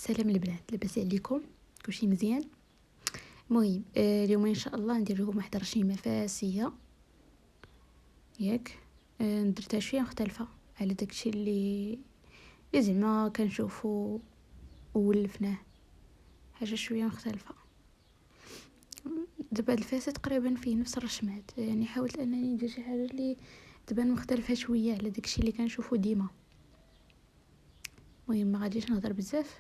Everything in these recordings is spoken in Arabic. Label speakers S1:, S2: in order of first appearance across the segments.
S1: السلام البنات، لاباس عليكم؟ كلشي مزيان؟ المهم اليوم ان شاء الله ندير لكم واحد الرشيمه فاسيه ياك. درتها شويه مختلفه على داكشي اللي زعما كنشوفو وولفناه، حاجه شويه مختلفه. دابا الفاسي تقريبا فيه نفس الرشمات، يعني حاولت انني ندير شي حاجه اللي تبان مختلفه شويه على داكشي اللي كنشوفو ديما. المهم ما غاديش نهضر بزاف،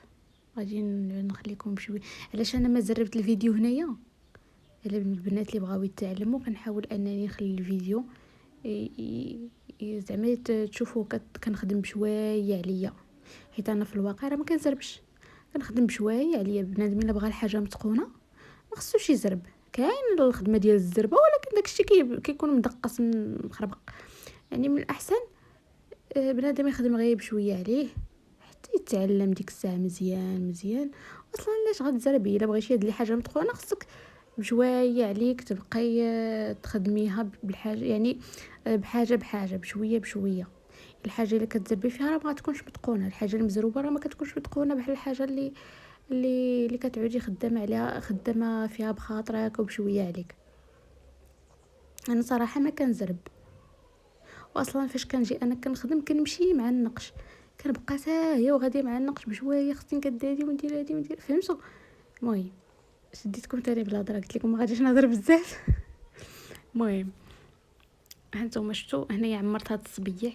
S1: غادي نخليكم بشويه. علاش انا ما جربت الفيديو هنايا على البنات اللي بغاو يتعلموا، كنحاول انني نخلي الفيديو زعما تشوفوا كنخدم بشويه عليا، حيت انا في الواقع راه ما كنزربش، كنخدم بشويه عليا. بنادم الا بغى الحاجه متقونه ما خصوش يزرب. كاين الخدمه ديال الزربه، ولكن داكشي كيكون مدقص مخربق. يعني من الاحسن بنادم يخدم غير بشويه عليه حتى يتعلم ديك الساعه مزيان مزيان. اصلا علاش غتزربي الا بغيتي هاد الحاجه متقونه؟ خصك بشويه عليك تبقاي تخدميها بالحاجه، يعني بحاجه بحاجه، بشويه بشويه. الحاجه اللي كتزربي فيها راه ما تكونش متقونه، الحاجه المزروبه راه ما كتكونش متقونه بحال الحاجه اللي كتعودي خدامه عليها، خدامه فيها بخاطرك وبشويه عليك. انا صراحه ما كنزرب، واصلا فاش كنجي انا كنخدم كنمشي مع النقش، كنبقى ساهيه وغادي مع النقش بشويه، خصني ندير هادي وندير هادي وندير، فهمتوا؟ المهم شديتكم تاني بالهضره، قلت لكم ما غاديش نهضر بزاف. المهم هانتوما شفتوا هنايا عمرت هاد الصبيع،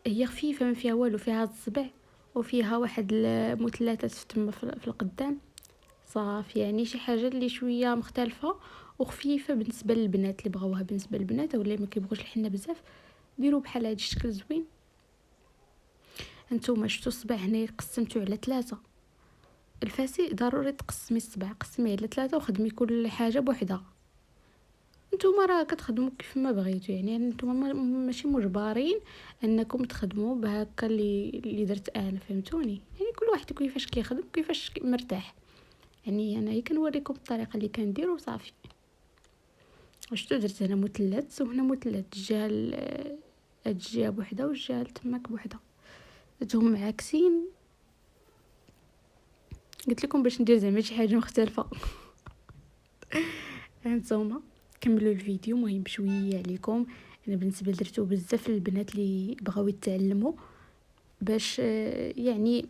S1: هي خفيفه ما فيها والو، فيها هاد الصبع وفيها واحد المثلثات في تما في القدام صافي. يعني شي حاجه اللي شويه مختلفه وخفيفه بالنسبه للبنات اللي بغاوها. بالنسبه للبنات ولا ما كيبغوش الحنه بزاف، ديروا بحال هاد الشكل زوين. هانتوما شفتوا الصبع هنايا قسمته على 3. الفاسي ضروري تقسمي الصبع، قسميه على 3 وخدمي كل حاجه بوحدها. نتوما راه كتخدموا كيف ما بغيتوا، يعني نتوما ماشي مجبرين انكم تخدموا بهكا اللي درت انا، فهمتوني؟ يعني كل واحد كيفاش كيخدم كيفاش مرتاح. يعني انا هي كنوريكم الطريقه اللي كندير وصافي. شفتوا درت هنا مثلث وهنا مثلث، الجهه هاد الجهه بوحدها والجهه تماك بوحدها، درتهم عاكسين. قلت لكم باش ندير زعما شي حاجه مختلفه. هانتوما كملوا الفيديو مهم بشويه عليكم. انا بالنسبه درتو بزاف للبنات اللي بغاو يتعلموا، باش يعني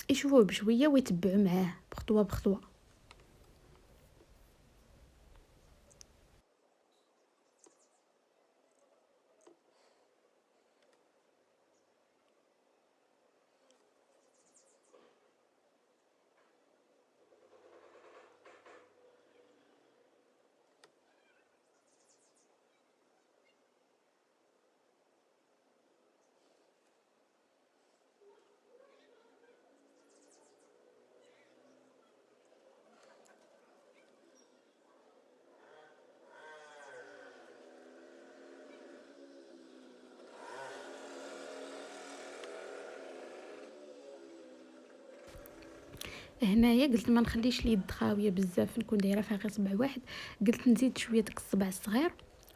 S1: يشوفوه بشويه ويتبعوا معاه بخطوه بخطوه. هنايا قلت ما نخليش اليد خاويه بزاف، نكون دايره فيها غير صبع واحد، قلت نزيد شويه داك الصبع الصغير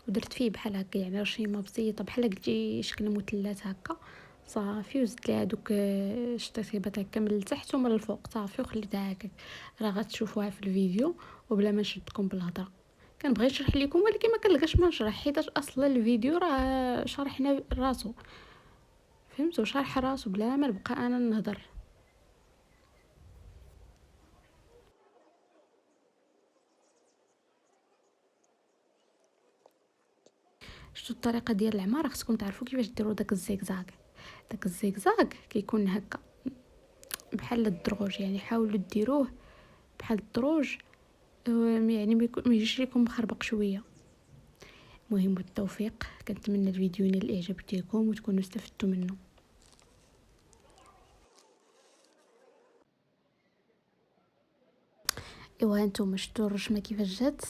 S1: ودرت فيه بحال هكا، يعني رشيمه بسيطه بحال قلتي شكل مثلث هكا صافي. وزدت ليها دوك الشطيبات هكا من التحت ومن الفوق صافي، وخليتها هكا. راه غتشوفوها في الفيديو وبلا ما نشدكم بالهضره. كنبغي نشرح لكم ولكن ما كنلقاش ما نشرح، حيت اصلا الفيديو راه شرحنا راسو، فهمتوا؟ شرح راسو بلا ما نبقى انا نهضر. شفتوا الطريقه ديال العماره؟ خصكم تعرفوا كيفاش ديروا داك الزيكزاك. داك الزيكزاك كيكون هكا بحال الدروج، يعني حاولوا ديروه بحال الدروج، يعني ما يجيش لكم مخربق شويه. مهم بالتوفيق، كنتمنى الفيديو ينال الاعجاب ديالكم وتكونوا استفدتوا منه. ايوا هانتوما شفتوا الرشمه كيفاش جات؟